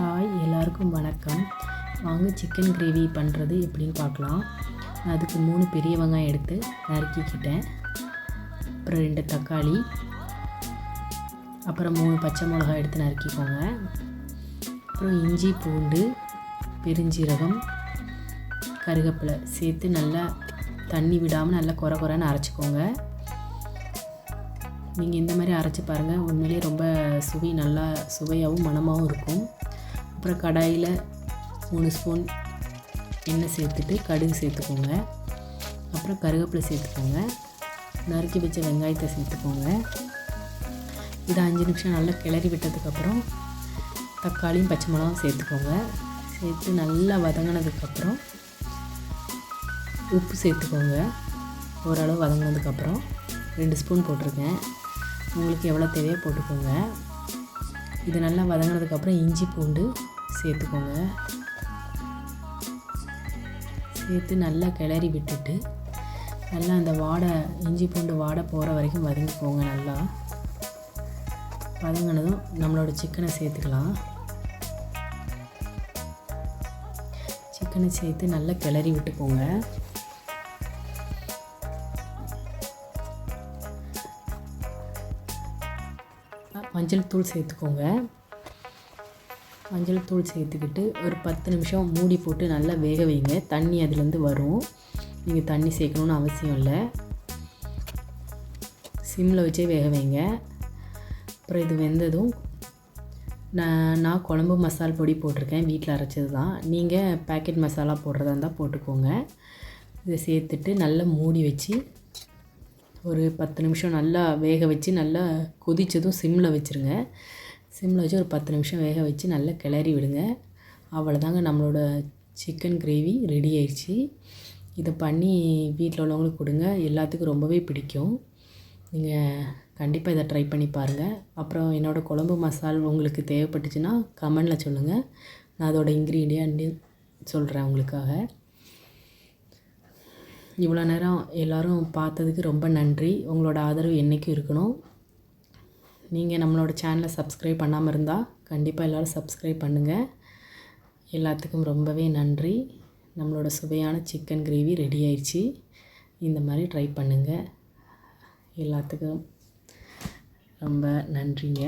Hi எல்லாருக்கும் வணக்கம். வாங்க சிக்கன் கிரேவி பண்ணுறது எப்படின்னு பார்க்கலாம். அதுக்கு 3 பெரிய வெங்காயம் எடுத்து நறுக்கிக்கிட்டேன். அப்புறம் 2 தக்காளி, அப்புறம் 3 பச்சை மிளகாய் எடுத்து நறுக்கிக்கோங்க. அப்புறம் இஞ்சி, பூண்டு, பெருஞ்சீரகம், கருவேப்பிலை சேர்த்து நல்லா தண்ணி விடாமல் நல்லா குறை குறைன்னு அரைச்சிக்கோங்க. நீங்கள் இந்த மாதிரி அரைச்சி பாருங்கள், உண்மையிலேயே ரொம்ப நல்லா சுவையாகவும் மணமாகவும் இருக்கும். அப்புறம் கடாயில் 3 ஸ்பூன் எண்ணெய் சேர்த்துட்டு கடுகு சேர்த்துக்கோங்க. அப்புறம் கருவேப்பிலை சேர்த்துக்கோங்க. நறுக்கி வச்ச வெங்காயத்தை சேர்த்துக்கோங்க. இதை 5 நிமிஷம் நல்லா கிளறி விட்டதுக்கப்புறம் தக்காளியும் பச்சை மிளகாவும் சேர்த்துக்கோங்க. சேர்த்து நல்லா வதங்கினதுக்கப்புறம் உப்பு சேர்த்துக்கோங்க. ஓரளவு வதங்கினதுக்கப்புறம் 2 ஸ்பூன் போட்டிருக்கேன். உங்களுக்கு எவ்வளோ தேவையோ போட்டுக்கோங்க. இது நல்லா வதங்கினதுக்கப்புறம் இஞ்சி, பூண்டு சேர்த்துக்கோங்க. சேர்த்து நல்லா கிளறி விட்டுட்டு நல்லா அந்த இஞ்சி பூண்டு வாடை போகிற வரைக்கும் வதங்கிக்கோங்க. நல்லா வதங்கினதும் நம்மளோட சிக்கனை சேர்த்துக்கலாம். சிக்கனை சேர்த்து நல்லா கிளறி விட்டுக்கோங்க. மஞ்சள் தூள் சேர்த்துக்கோங்க. மஞ்சள் தூள் சேர்த்துக்கிட்டு ஒரு 10 நிமிஷம் மூடி போட்டு நல்லா வேக வைங்க. தண்ணி அதுலேருந்து வரும். நீங்கள் தண்ணி சேர்க்கணுன்னு அவசியம் இல்லை. சிம்மில் வச்சே வேக வைங்க. அப்புறம் இது வெந்ததும் நான் குழம்பு மசால் பொடி போட்டிருக்கேன், வீட்டில் அரைச்சது தான். நீங்கள் பேக்கெட் மசாலா போடுறதா இருந்தால் போட்டுக்கோங்க. இதை சேர்த்துட்டு நல்லா மூடி வச்சு ஒரு 10 நிமிஷம் நல்லா வேக வச்சு நல்லா கொதித்ததும் சிம்மில் வச்சுருங்க. சிம்மில் வச்சு ஒரு 10 நிமிஷம் வேக வச்சு நல்லா கிளறி விடுங்க. அவ்வளோதாங்க, நம்மளோட சிக்கன் கிரேவி ரெடி ஆயிடுச்சு. இதை பண்ணி வீட்டில் உள்ளவங்களுக்கு கொடுங்க, எல்லாத்துக்கும் ரொம்பவே பிடிக்கும். நீங்கள் கண்டிப்பாக இதை ட்ரை பண்ணி பாருங்கள். அப்புறம் என்னோடய குழம்பு மசால் உங்களுக்கு தேவைப்பட்டுச்சுன்னா கமெண்டில் சொல்லுங்கள். நான் அதோடய இன்க்ரீடியன்ட் சொல்கிறேன் உங்களுக்காக. இவ்வளோ நேரம் எல்லோரும் பார்த்ததுக்கு ரொம்ப நன்றி. உங்களோட ஆதரவு என்றைக்கும் இருக்கணும். நீங்கள் நம்மளோட சேனலை சப்ஸ்கிரைப் பண்ணாமல் இருந்தால் கண்டிப்பாக எல்லோரும் சப்ஸ்கிரைப் பண்ணுங்கள். எல்லாத்துக்கும் ரொம்பவே நன்றி. நம்மளோட சுவையான சிக்கன் கிரேவி ரெடி ஆயிடுச்சு. இந்த மாதிரி ட்ரை பண்ணுங்கள். எல்லாத்துக்கும் ரொம்ப நன்றிங்க.